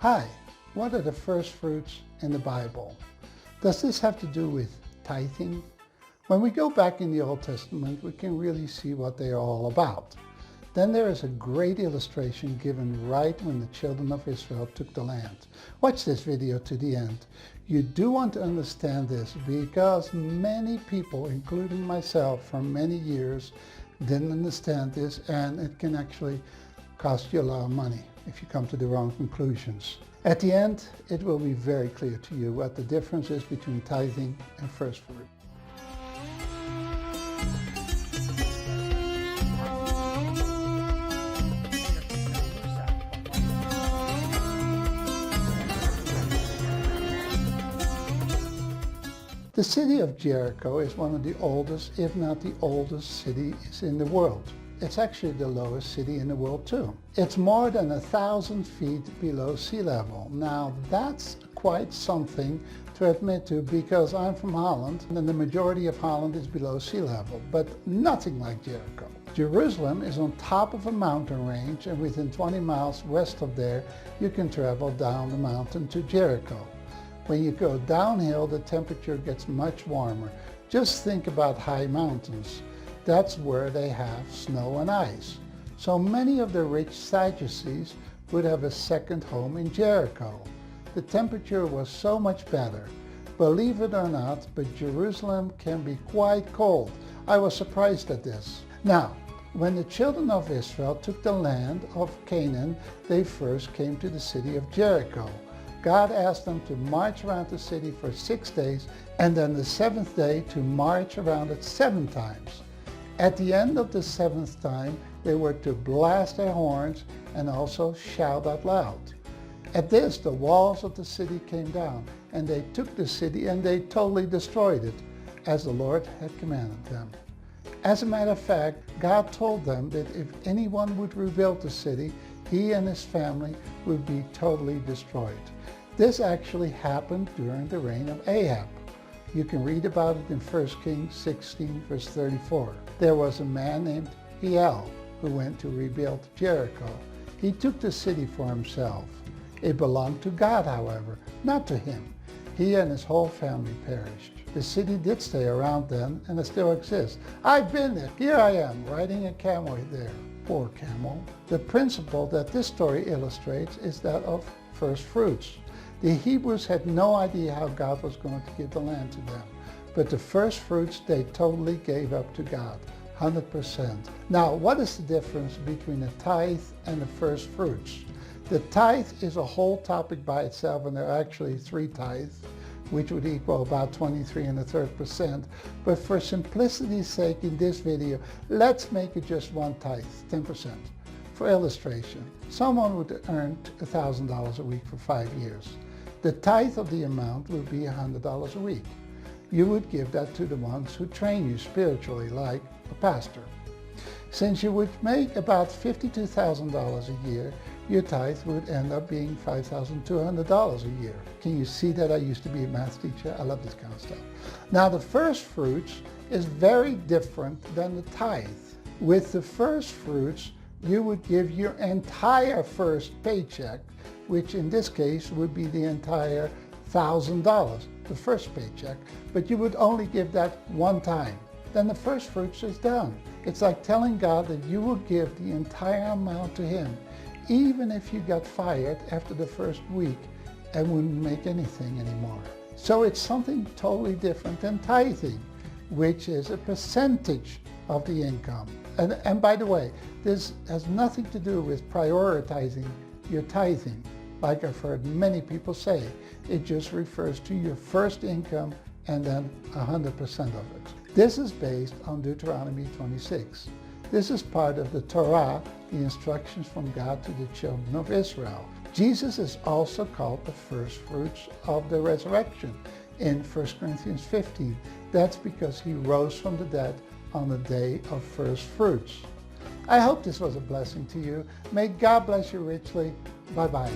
Hi, what are the first fruits in the Bible? Does this have to do with tithing? When we go back in the Old Testament, we can really see what they are all about. Then there is a great illustration given right when the children of Israel took the land. Watch this video to the end. You do want to understand this because many people, including myself for many years, didn't understand this, and it can actually cost you a lot of money if you come to the wrong conclusions. At the end, it will be very clear to you what the difference is between tithing and first fruit. The city of Jericho is one of the oldest, if not the oldest cities in the world. It's actually the lowest city in the world too. It's more than 1,000 feet below sea level. Now that's quite something to admit to, because I'm from Holland and the majority of Holland is below sea level, but nothing like Jericho. Jerusalem is on top of a mountain range, and within 20 miles west of there you can travel down the mountain to Jericho. When you go downhill, the temperature gets much warmer. Just think about high mountains. That's where they have snow and ice. So many of the rich Sadducees would have a second home in Jericho. The temperature was so much better. Believe it or not, but Jerusalem can be quite cold. I was surprised at this. Now, when the children of Israel took the land of Canaan, they first came to the city of Jericho. God asked them to march around the city for 6 days, and then the seventh day to march around it 7 times. At the end of the 7th time, they were to blast their horns and also shout out loud. At this, the walls of the city came down, and they took the city and they totally destroyed it, as the Lord had commanded them. As a matter of fact, God told them that if anyone would rebuild the city, he and his family would be totally destroyed. This actually happened during the reign of Ahab. You can read about it in 1 Kings 16, verse 34. There was a man named Hiel who went to rebuild Jericho. He took the city for himself. It belonged to God, however, not to him. He and his whole family perished. The city did stay around then, and it still exists. I've been there. Here I am, riding a camel there. Poor camel. The principle that this story illustrates is that of first fruits. The Hebrews had no idea how God was going to give the land to them, but the first fruits they totally gave up to God, 100%. Now, what is the difference between a tithe and the first fruits? The tithe is a whole topic by itself, and there are actually 3 tithes, which would equal about 23 1/3%. But for simplicity's sake in this video, let's make it just one tithe, 10%. For illustration, someone would earn $1,000 a week for 5 years. The tithe of the amount would be $100 a week. You would give that to the ones who train you spiritually, like a pastor. Since you would make about $52,000 a year, your tithe would end up being $5,200 a year. Can you see that I used to be a math teacher? I love this kind of stuff. Now, the first fruits is very different than the tithe. With the first fruits, you would give your entire first paycheck, which in this case would be the entire $1,000, the first paycheck, but you would only give that one time. Then the first fruits is done. It's like telling God that you will give the entire amount to him, even if you got fired after the first week and wouldn't make anything anymore. So it's something totally different than tithing, which is a percentage of the income. And by the way, this has nothing to do with prioritizing your tithing. Like I've heard many people say, it just refers to your first income and then 100% of it. This is based on Deuteronomy 26. This is part of the Torah, the instructions from God to the children of Israel. Jesus is also called the first fruits of the resurrection in 1 Corinthians 15. That's because he rose from the dead on the day of first fruits. I hope this was a blessing to you. May God bless you richly. Bye-bye.